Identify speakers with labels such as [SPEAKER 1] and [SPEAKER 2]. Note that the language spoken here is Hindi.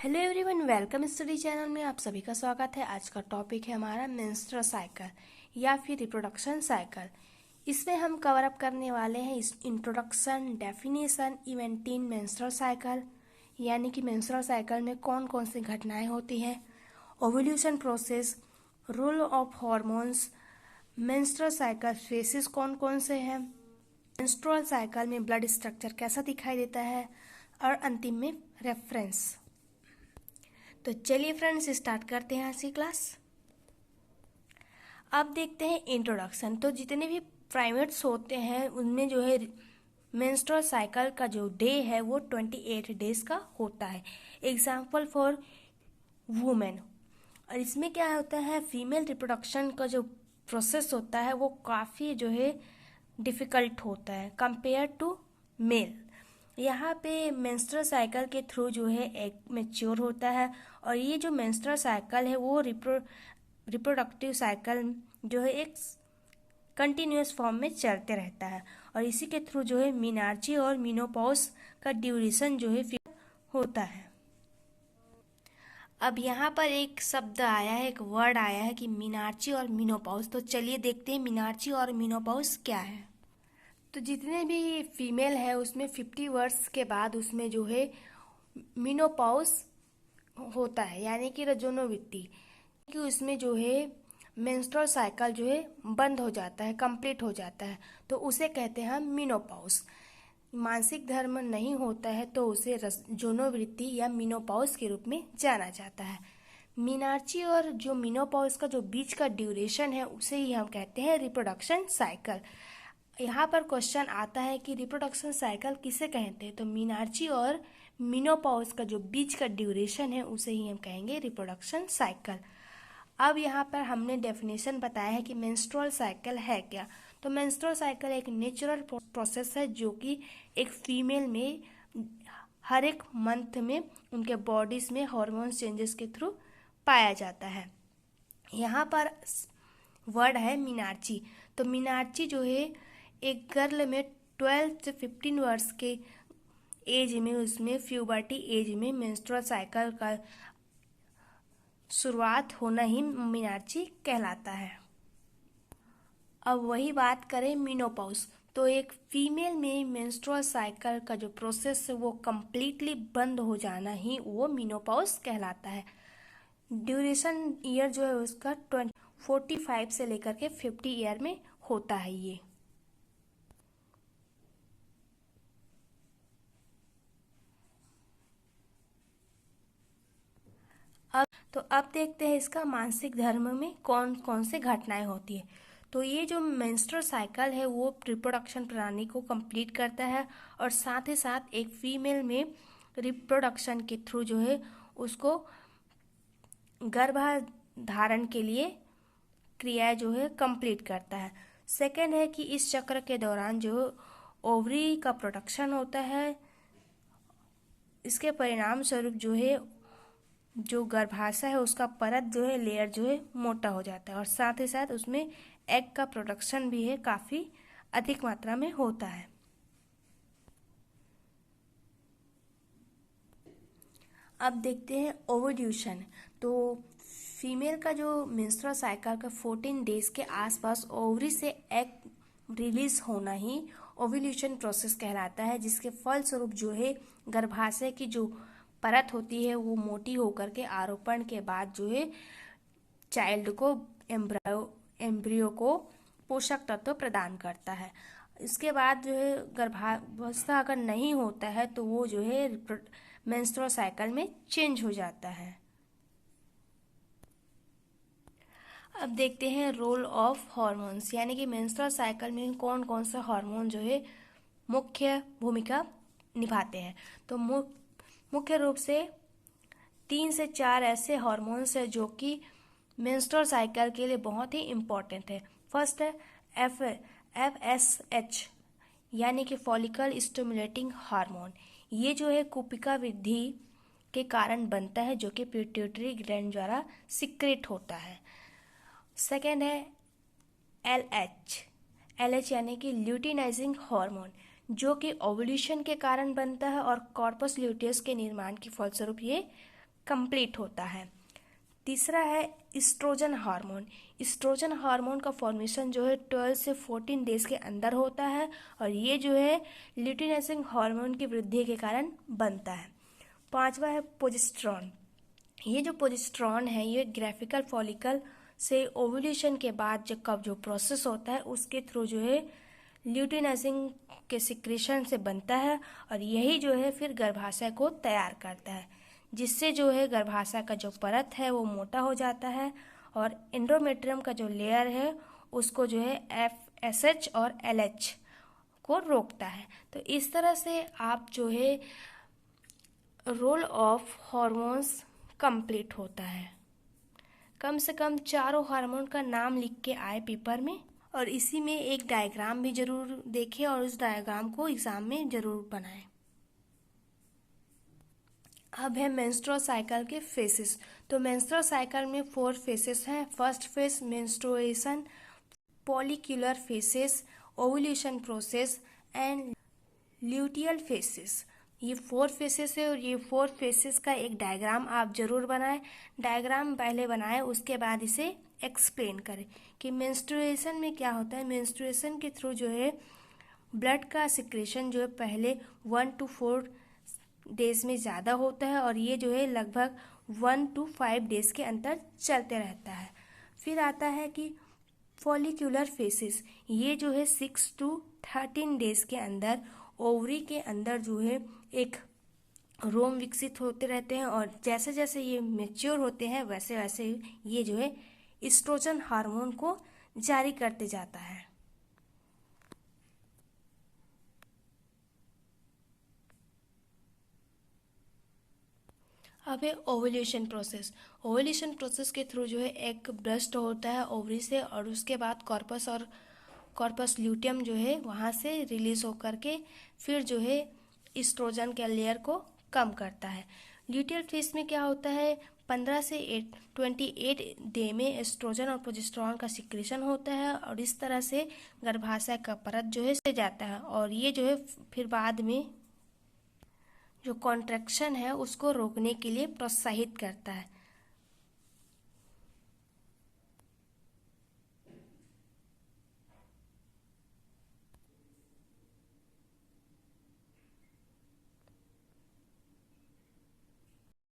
[SPEAKER 1] Hello everyone, welcome study channel में आप सभी का स्वागत है। आज का टॉपिक है हमारा मेंस्ट्रुअल साइकिल या फिर रिप्रोडक्शन साइकिल। इसमें हम कवर अप करने वाले हैं इस introduction, definition, event in menstrual cycle, यानी कि मेंस्ट्रुअल साइकिल में कौन कौन सी घटनाएं होती हैं, ovulation process, role of hormones, menstrual cycle phases कौन कौन से हैं, मेंस्ट्रुअल साइकिल में ब्लड स्ट्रक्चर कैसा दिखाई देता है, और अंतिम में रेफरेंस। तो चलिए फ्रेंड्स, स्टार्ट करते हैं आज की क्लास। अब देखते हैं इंट्रोडक्शन। तो जितने भी प्राइमेट्स होते हैं उनमें जो है मेंस्ट्रुअल साइकिल का जो डे है वो 28 डेज का होता है। Example for women. और इसमें क्या होता है, फीमेल रिप्रोडक्शन का जो प्रोसेस होता है वो काफ़ी जो है डिफ़िकल्ट होता है कंपेयर टू मेल। यहाँ पे मेंस्ट्रुअल साइकिल के थ्रू जो है एग मैच्योर होता है, और ये जो मेंस्ट्रुअल साइकिल है वो रिप्रोडक्टिव साइकिल जो है एक कंटिन्यूस फॉर्म में चलते रहता है, और इसी के थ्रू जो है मीनार्ची और मीनोपॉज का ड्यूरेशन जो है होता है। अब यहाँ पर एक शब्द आया है, एक वर्ड आया है कि मीनार्ची और मीनोपॉज। तो चलिए देखते हैं मीनार्ची और मीनोपॉज क्या है। तो जितने भी फीमेल है उसमें 50 वर्ष के बाद उसमें जो है मीनोपॉज होता है, यानी कि रजोनोवृत्ति, कि उसमें जो है मेंस्ट्रुअल साइकिल जो है बंद हो जाता है, कंप्लीट हो जाता है, तो उसे कहते हैं हम मीनोपॉज। मासिक धर्म नहीं होता है तो उसे रजोनोवृत्ति या मीनोपॉज के रूप में जाना जाता है। मीनार्ची और जो मीनोपॉज का जो बीच का ड्यूरेशन है उसे ही हम कहते हैं रिप्रोडक्शन साइकिल। यहाँ पर क्वेश्चन आता है कि रिप्रोडक्शन साइकिल किसे कहते हैं, तो मीनार्ची और मीनोपॉज का जो बीच का ड्यूरेशन है उसे ही हम कहेंगे रिप्रोडक्शन साइकिल। अब यहाँ पर हमने डेफिनेशन बताया है कि मेंस्ट्रुअल साइकिल है क्या। तो मेंस्ट्रुअल साइकिल एक नेचुरल प्रोसेस है जो कि एक फीमेल में हर एक मंथ में उनके बॉडीज में हार्मोन चेंजेस के थ्रू पाया जाता है। यहाँ पर वर्ड है मीनार्ची। तो मीनार्ची जो है एक गर्ल में 12 से 15 वर्ष के एज में, उसमें प्यूबर्टी एज में मेंस्ट्रुअल साइकिल का शुरुआत होना ही मीनार्ची कहलाता है। अब वही बात करें मीनोपॉज। तो एक फीमेल में मेंस्ट्रुअल साइकिल का जो प्रोसेस है वो कम्प्लीटली बंद हो जाना ही वो मीनोपॉज कहलाता है। ड्यूरेशन ईयर जो है उसका 45 से लेकर के 50 ईयर में होता है ये। अब देखते हैं इसका मासिक धर्म में कौन कौन से घटनाएं होती है। तो ये जो मेंस्ट्रुअल साइकिल है वो रिप्रोडक्शन प्रणाली को कंप्लीट करता है, और साथ ही साथ एक फीमेल में रिप्रोडक्शन के थ्रू जो है उसको गर्भधारण के लिए क्रिया जो है कंप्लीट करता है। सेकेंड है कि इस चक्र के दौरान जो ओवरी का प्रोडक्शन होता है, इसके परिणाम स्वरूप जो है जो गर्भाशय है उसका परत जो है, लेयर जो है मोटा हो जाता है, और साथ ही साथ उसमें एग का प्रोडक्शन भी है काफ़ी अधिक मात्रा में होता है। अब देखते हैं ओव्यूलेशन। तो फीमेल का जो मेंस्ट्रुअल साइकिल का 14 डेज के आसपास ओवरी से एग रिलीज होना ही ओव्यूलेशन प्रोसेस कहलाता है, जिसके फलस्वरूप जो है गर्भाशय की जो परत होती है वो मोटी होकर के आरोपण के बाद जो है चाइल्ड को, एम्ब्रियो को पोषक तत्व प्रदान करता है। इसके बाद जो है गर्भावस्था अगर नहीं होता है तो वो जो है मेंस्ट्रुअल साइकिल में चेंज हो जाता है। अब देखते हैं रोल ऑफ हार्मोन्स, यानी कि मेंस्ट्रुअल साइकिल में कौन कौन सा हार्मोन जो है मुख्य भूमिका निभाते हैं। तो मुख्य रूप से 3 से 4 ऐसे हार्मोन्स हैं जो कि मेंस्ट्रुअल साइकिल के लिए बहुत ही इम्पोर्टेंट है। फर्स्ट है FSH, यानी कि फॉलिकल स्टिमुलेटिंग हार्मोन। ये जो है कुपिका वृद्धि के कारण बनता है, जो कि पिट्यूटरी ग्लैंड द्वारा सिक्रेट होता है। सेकेंड है LH यानी कि ल्यूटिनाइजिंग हार्मोन, जो कि ओव्यूलेशन के कारण बनता है और कॉर्पस ल्यूटियस के निर्माण के फलस्वरूप ये कंप्लीट होता है। तीसरा है इस्ट्रोजन हार्मोन। इस्ट्रोजन हार्मोन का फॉर्मेशन जो है 12 से 14 डेज के अंदर होता है और ये जो है ल्यूटिनेसिंग हार्मोन की वृद्धि के कारण बनता है। पांचवा है प्रोजेस्टेरॉन। ये जो प्रोजेस्टेरॉन है ये ग्राफिकल फॉलिकल से ओव्यूलेशन के बाद जो प्रोसेस होता है उसके थ्रू जो है ल्यूटिनेसिंग के सिक्रेशन से बनता है और यही जो है फिर गर्भाशय को तैयार करता है, जिससे जो है गर्भाशय का जो परत है वो मोटा हो जाता है और एंडोमेट्रियम का जो लेयर है उसको जो है FSH और LH को रोकता है। तो इस तरह से आप जो है रोल ऑफ हॉर्मोन्स कंप्लीट होता है। कम से कम चारों हार्मोन का नाम लिख के आए पेपर में और इसी में एक डायग्राम भी जरूर देखें और उस डायग्राम को एग्जाम में जरूर बनाएं। अब है मेंस्ट्रुअल साइकिल के फेसेस। तो मेंस्ट्रुअल साइकिल में 4 फेसेस हैं। First phase menstruation, follicular faces, ovulation process and luteal faces. ये 4 फेसेस है और ये 4 फेसेस का एक डायग्राम आप जरूर बनाएं। डायग्राम पहले बनाएं उसके बाद इसे एक्सप्लेन करें कि मेंस्ट्रुएशन में क्या होता है। मेंस्ट्रुएशन के थ्रू जो है ब्लड का सिक्रेशन जो है पहले 1 to 4 डेज में ज़्यादा होता है और ये जो है लगभग 1 to 5 डेज के अंतर चलते रहता है। फिर आता है कि फॉलिक्यूलर फेसेस, ये जो है 6 to 13 डेज के अंदर ओवरी के अंदर जो है एक रोम विकसित होते रहते हैं और जैसे जैसे ये मैच्योर होते हैं वैसे वैसे ये जो है एस्ट्रोजन हार्मोन को जारी करते जाता है। अब है ओव्यूलेशन प्रोसेस। ओव्यूलेशन प्रोसेस के थ्रू जो है एग ब्रस्ट होता है ओवरी से और उसके बाद कॉर्पस ल्यूटियम जो है वहाँ से रिलीज होकर के फिर जो है एस्ट्रोजन के लेयर को कम करता है। ल्यूटियल फेज में क्या होता है 15 से 28 डे में एस्ट्रोजन और प्रोजेस्टेरॉन का सिक्रेशन होता है और इस तरह से गर्भाशय का परत जो है से जाता है और ये जो है फिर बाद में जो कॉन्ट्रैक्शन है उसको रोकने के लिए प्रोत्साहित करता है।